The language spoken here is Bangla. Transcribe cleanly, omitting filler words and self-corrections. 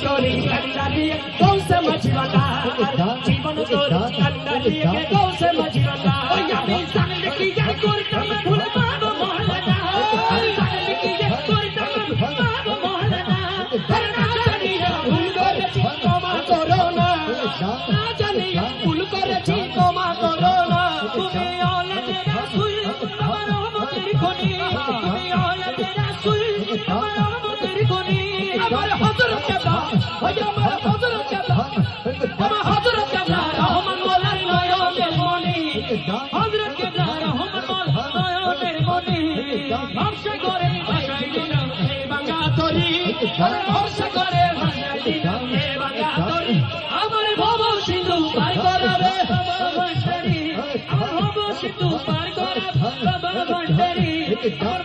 तोरी कंडाली गौसे मछवाला जीवन तोरी कंडाली गौसे मछवाला ओ यामी सांगले की या कोरता में भूल बाबा मोहल्ला सांगले की या कोरता में बाबा मोहल्ला करना जानिया भूल करेছি ক্ষমা করো না না জানিয়া ভুল করেছি ক্ষমা করো না তুমি আওলাদে রাসূল আমার রহমতের খনি তুমি আওলাদে রাসূল আমার রহমতের খনি আমার হযরত কেবলা ওই আমার হযরত কেবলা আমার হযরত কেবলা রহমান মোলার নয়নের মনি হযরত কেবলা রহমান মোলার নয়নের মনি ভরসা করে ভাষায় দিলাম এই বাংলা তরি ভরসা করে ভাষায় দিলাম এই বাংলা তরি আমার ভব সিন্ধু পার করাবে বাবা ভান্ডারী আমার ভব সিন্ধু পার করাবে বাবা ভান্ডারী আমার